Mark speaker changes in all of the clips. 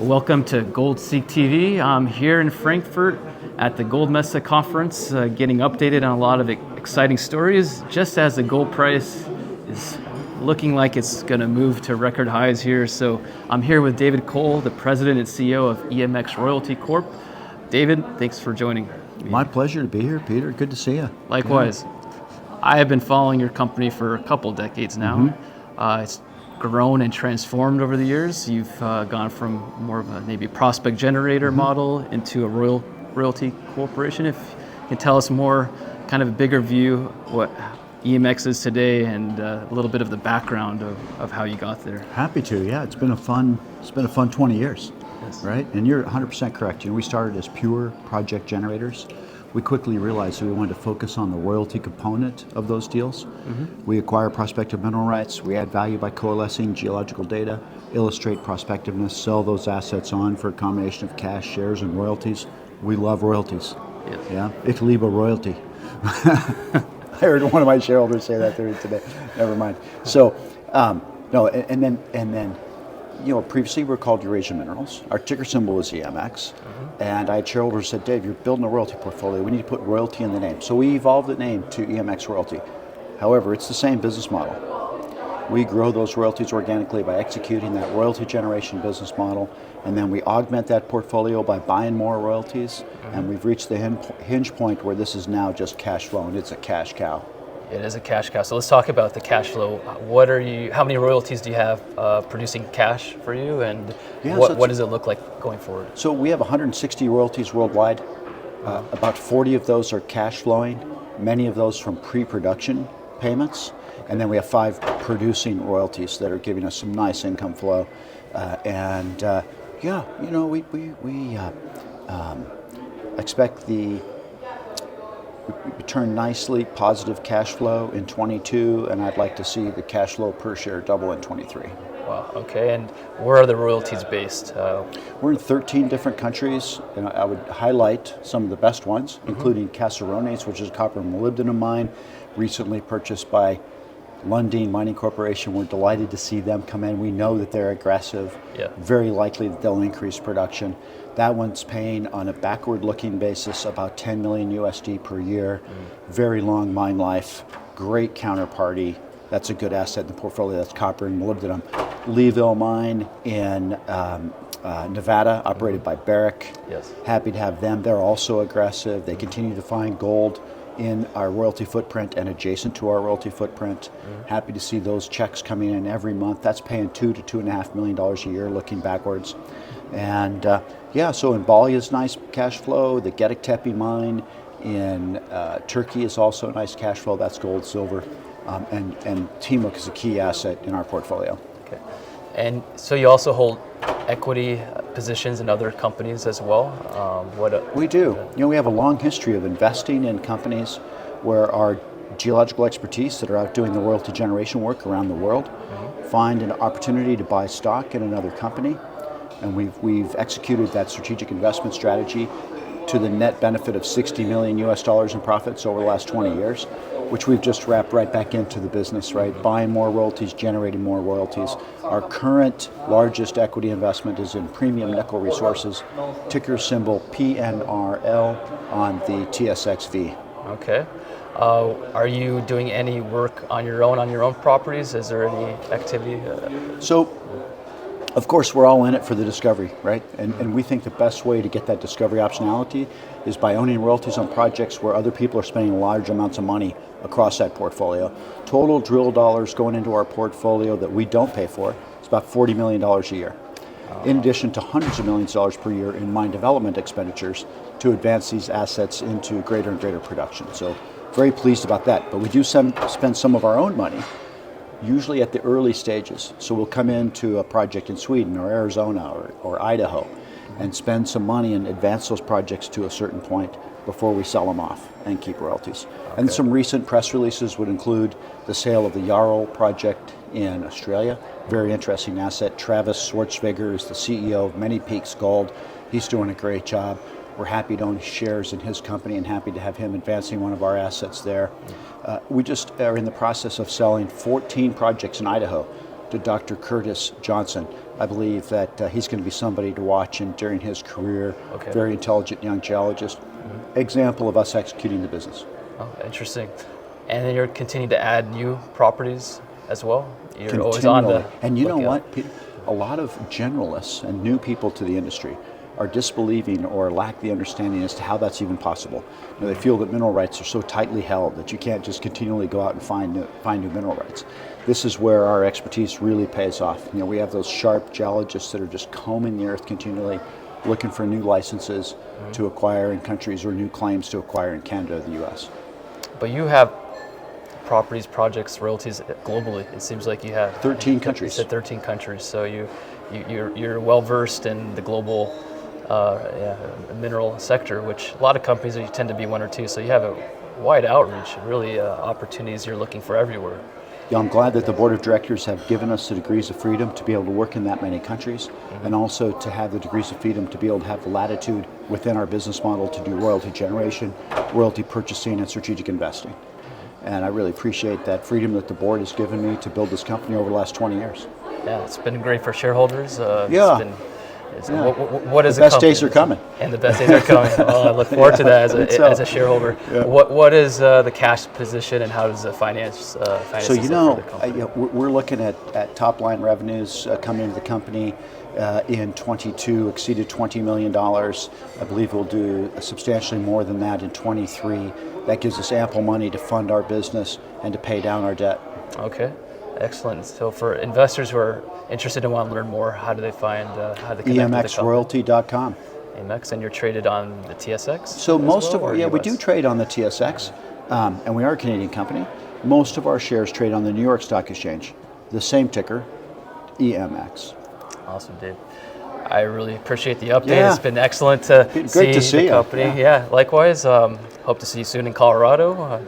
Speaker 1: Welcome to GoldSeek TV. I'm here in Frankfurt at the Gold Messe conference, getting updated on a lot of exciting stories, just as the gold price is looking like it's going to move to record highs here. So I'm here with David Cole, the president and CEO of EMX Royalty Corp. David, thanks for joining me.
Speaker 2: My pleasure to be here, Peter. Good to see you.
Speaker 1: Likewise. Yeah. I have been following your company for a couple decades now. It's grown and transformed over the years. You've gone from more of a maybe prospect generator model into a royalty corporation. If you can tell us more, kind of a bigger view, what EMX is today, and a little bit of the background of how you got there.
Speaker 2: Happy to. Yeah, it's been a fun 20 years,
Speaker 1: yes.
Speaker 2: Right? And you're 100% correct. We started as pure project generators. We quickly realized that we wanted to focus on the royalty component of those deals. We acquire prospective mineral rights. We add value by coalescing geological data, illustrate prospectiveness, sell those assets on for a combination of cash, shares, and royalties. We love royalties.
Speaker 1: Yes.
Speaker 2: Yeah, ich liebe royalty. I heard one of my shareholders say that today. Never mind. So, and then, previously we were called Eurasian Minerals. Our ticker symbol was EMX. And I had shareholders said, Dave, you're building a royalty portfolio. We need to put royalty in the name. So we evolved the name to EMX Royalty. However, it's the same business model. We grow those royalties organically by executing that royalty generation business model. And then we augment that portfolio by buying more royalties. And we've reached the hinge point where this is now just cash flow, and it's a cash cow.
Speaker 1: It is a cash cow. So let's talk about the cash flow. How many royalties do you have producing cash for you, and what does it look like going forward?
Speaker 2: So we have 160 royalties worldwide. About 40 of those are cash flowing, many of those from pre-production payments. And then we have 5 producing royalties that are giving us some nice income flow. We expect we turn nicely positive cash flow in 22, and I'd like to see the cash flow per share double in 23.
Speaker 1: Wow, okay, and where are the royalties based?
Speaker 2: We're in 13 different countries, and I would highlight some of the best ones, including Caserones, which is a copper and molybdenum mine, recently purchased by Lundin Mining Corporation. We're delighted to see them come in. We know that they're aggressive, very likely that they'll increase production. That one's paying on a backward-looking basis about $10 million USD per year. Very long mine life, great counterparty. That's a good asset in the portfolio. That's copper and molybdenum. Leeville mine in Nevada, operated by Barrick.
Speaker 1: Yes.
Speaker 2: Happy to have them. They're also aggressive. They continue to find gold in our royalty footprint and adjacent to our royalty footprint. Happy to see those checks coming in every month. That's paying $2 to $2.5 million a year looking backwards. And so in Bali is nice cash flow. The Gediktepe mine in Turkey is also a nice cash flow. That's gold, silver. And Timok is a key asset in our portfolio.
Speaker 1: Okay. And so you also hold equity positions in other companies as well?
Speaker 2: We do. We have a long history of investing in companies where our geological expertise that are out doing the royalty generation work around the world find an opportunity to buy stock in another company. And we've executed that strategic investment strategy to the net benefit of $60 million US in profits over the last 20 years, which we've just wrapped right back into the business, right? Buying more royalties, generating more royalties. Our current largest equity investment is in Premium Nickel Resources, ticker symbol PNRL on the TSXV.
Speaker 1: Okay. Are you doing any work on your own properties? Is there any activity?
Speaker 2: Of course, we're all in it for the discovery, right? And we think the best way to get that discovery optionality is by owning royalties on projects where other people are spending large amounts of money across that portfolio. Total drill dollars going into our portfolio that we don't pay for is about $40 million a year. In addition to hundreds of millions of dollars per year in mine development expenditures to advance these assets into greater and greater production. So very pleased about that. But we do spend some of our own money usually at the early stages. So we'll come into a project in Sweden or Arizona or Idaho and spend some money and advance those projects to a certain point before we sell them off and keep royalties. Okay. And some recent press releases would include the sale of the Jarl project in Australia. Very interesting asset. Travis Schwartzweger is the CEO of Many Peaks Gold. He's doing a great job. We're happy to own shares in his company and happy to have him advancing one of our assets there. We just are in the process of selling 14 projects in Idaho. to Dr. Curtis Johnson. I believe that he's going to be somebody to watch and during his career.
Speaker 1: Okay.
Speaker 2: Very intelligent young geologist. Example of us executing the business.
Speaker 1: Oh, interesting. And then you're continuing to add new properties as well? You're always on the
Speaker 2: And you know
Speaker 1: lookout.
Speaker 2: what, Peter? A lot of generalists and new people to the industry are disbelieving or lack the understanding as to how that's even possible. You know, they feel that mineral rights are so tightly held that you can't just continually go out and find new mineral rights. This is where our expertise really pays off. You know, we have those sharp geologists that are just combing the earth continually, looking for new licenses to acquire in countries or new claims to acquire in Canada or the US.
Speaker 1: But you have properties, projects, royalties globally. It seems like you have
Speaker 2: 13 countries.
Speaker 1: You said 13 countries, so you're well versed in the global mineral sector, which a lot of companies you tend to be one or two. So you have a wide outreach, really opportunities you're looking for everywhere.
Speaker 2: Yeah, I'm glad that the board of directors have given us the degrees of freedom to be able to work in that many countries, and also to have the degrees of freedom to be able to have the latitude within our business model to do royalty generation, royalty purchasing, and strategic investing. And I really appreciate that freedom that the board has given me to build this company over the last 20 years.
Speaker 1: Yeah, it's been great for shareholders.
Speaker 2: Yeah.
Speaker 1: What is
Speaker 2: the best days are coming.
Speaker 1: And the best days are coming. Well, I look forward to that as a shareholder.
Speaker 2: Yeah.
Speaker 1: What is the cash position and how does the finance?
Speaker 2: So we're looking at top line revenues coming into the company in 22 exceeded $20 million. I believe we'll do substantially more than that in 23. That gives us ample money to fund our business and to pay down our debt.
Speaker 1: Okay. Excellent. So for investors who are interested and want to learn more, how do they find how to connect with the company?
Speaker 2: EMXroyalty.com.
Speaker 1: EMX, and you're traded on the TSX?
Speaker 2: So most of our,
Speaker 1: US?
Speaker 2: we do trade on the TSX, and we are a Canadian company. Most of our shares trade on the New York Stock Exchange, the same ticker, EMX.
Speaker 1: Awesome, Dave. I really appreciate the update.
Speaker 2: Yeah.
Speaker 1: It's been excellent to
Speaker 2: Great to see
Speaker 1: the
Speaker 2: you.
Speaker 1: company. Yeah, likewise. Hope to see you soon in Colorado.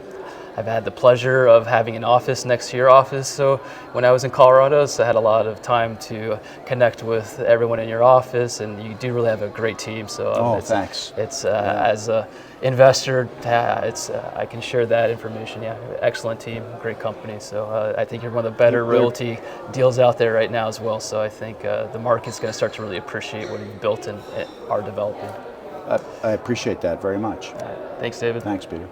Speaker 1: I've had the pleasure of having an office next to your office. So when I was in Colorado, so I had a lot of time to connect with everyone in your office, and you do really have a great team. So
Speaker 2: thanks.
Speaker 1: It's as a investor, I can share that information. Yeah, excellent team, great company. So I think you're one of the better royalty deals out there right now as well. So I think the market's going to start to really appreciate what you've built and are developing.
Speaker 2: I appreciate that very much.
Speaker 1: Thanks, David.
Speaker 2: Thanks, Peter.